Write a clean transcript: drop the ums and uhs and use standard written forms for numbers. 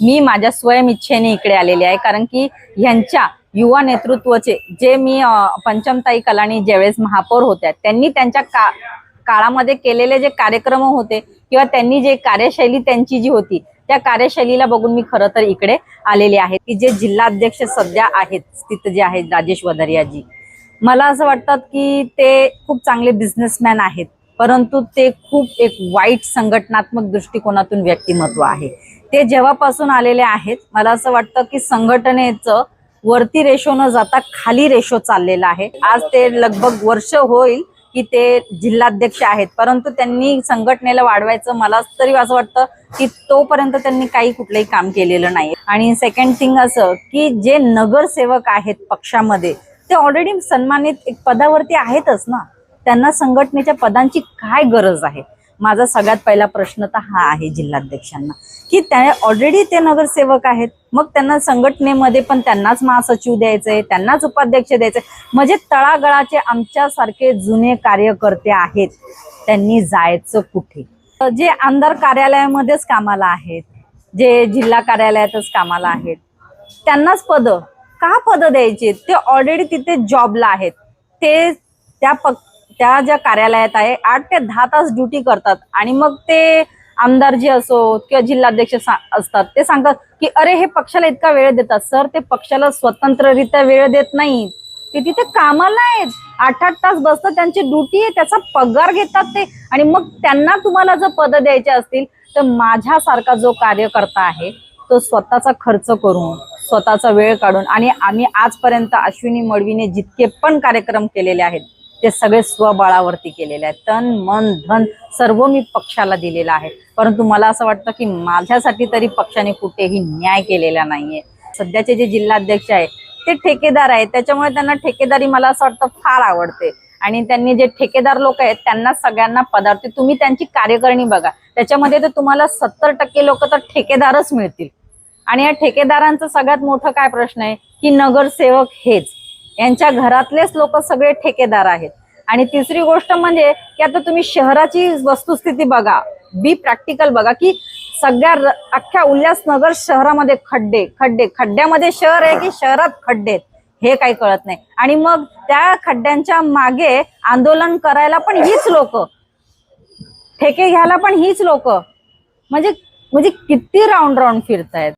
मी माझ्या स्वयं इच्छेने इकडे आलेले आहे, कारण की ह्यांच्या युवा नेतृत्वाचे जे मी पंचमताई कलानी ज्यावेळेस महापौर होत्या त्यांनी त्यांच्या काळामध्ये केलेले जे कार्यक्रम होते किंवा त्यांनी जे कार्यशैली त्यांची जी होती त्या कार्यशैलीला बघून मी खरं तर इकडे आलेले आहे की जे जिल्हाध्यक्ष सध्या आहेत तिथे जे आहेत राजेश वधारियाजी, मला असं वाटतं की ते खूप चांगले बिझनेसमॅन आहेत, परंतु ते खूप एक वाईट संघटनात्मक दृष्टिकोनातून व्यक्तिमत्व आहे। ते जेव्हापासून आलेले आहेत मला असं वाटतं की संघटनेचं वरती रेशो न जाता खाली रेशो चाललेला आहे। आज ते लगभग वर्ष होईल की ते जिल्हाध्यक्ष आहेत, परंतु त्यांनी संघटनेला वाढवायचं मला तरी असं वाटतं की तोपर्यंत त्यांनी काही कुठलंही काम केलेलं नाही। आणि सेकंड थिंग असं की जे नगरसेवक आहेत पक्षामध्ये ते ऑलरेडी सन्मानित एक पदावरती आहेतच ना, त्यांना संघटनेच्या पदांची काय गरज आहे। माझा सगळ्यात पहिला प्रश्न तर हा आहे जिल्हाध्यक्षांना की त्या ऑलरेडी ते नगरसेवक आहेत, मग त्यांना संघटनेमध्ये पण त्यांनाच महासचिव द्यायचंय, त्यांनाच उपाध्यक्ष द्यायचंय, म्हणजे तळागाळाचे आमच्यासारखे जुने कार्यकर्ते आहेत त्यांनी जायचं कुठे। जे आमदार कार्यालयामध्येच कामाला आहेत, जे जिल्हा कार्यालयातच कामाला आहेत, त्यांनाच पद द्यायचे, ते ऑलरेडी तिथे जॉबला आहेत, ते त्या ज्या कार्यालयात आहे 8 ते 10 तास ड्युटी करतात आणि मग ते आमदार जे असो किंवा जिल्हाध्यक्ष असतात ते सांगतात की अरे हे पक्षाला इतका वेळ देतात। सर ते पक्षाला स्वतंत्ररित्या वेळ देत नाही, ते तिथे कामाला आहेत, 8-8 तास बसतात, त्यांची ड्युटी आहे, त्याचा पगार घेतात ते, आणि मग त्यांना तुम्हाला जर पद द्यायचे असतील तर माझ्यासारखा जो कार्यकर्ता आहे तो स्वतःचा खर्च करून स्वतःचा वेळ काढून, आणि आम्ही आजपर्यंत अश्विनी मडवीने जितके पण कार्यक्रम केलेले आहेत ते सगळे स्वबळावरती केलेले आहेत, तन मन धन सर्व मी पक्षाला दिलेला आहे, परंतु मला असं वाटतं की माझ्यासाठी तरी पक्षाने कुठेही न्याय केलेला नाहीये। सध्याचे जे जिल्हाध्यक्ष आहे ते ठेकेदार आहेत, त्याच्यामुळे त्यांना ठेकेदारी मला असं वाटतं फार आवडते, आणि त्यांनी जे ठेकेदार लोक आहेत त्यांना सगळ्यांना पदार्थ, तुम्ही त्यांची कार्यकारिणी बघा त्याच्यामध्ये तर तुम्हाला 70% लोक तर ठेकेदारच मिळतील, आणि या ठेकेदारांचा सगळ्यात मोठा काय प्रश्न आहे की नगरसेवक हेच, यांच्या घरातलेच लोक सगळे ठेकेदार आहेत। आणि तिसरी गोष्ट म्हणजे की आता तुम्ही शहराची वस्तुस्थिती बघा, बी प्रॅक्टिकल बघा की सगळ्या अख्ख्या उल्हासनगर शहरामध्ये खड्डे खड्डे, खड्ड्यामध्ये शहर आहे की शहरात खड्डे हे काही कळत नाही, आणि मग त्या खड्ड्यांच्या मागे आंदोलन करायला पण हीच लोक, ठेके घ्यायला पण हीच लोक, म्हणजे किती राऊंड फिरतायत।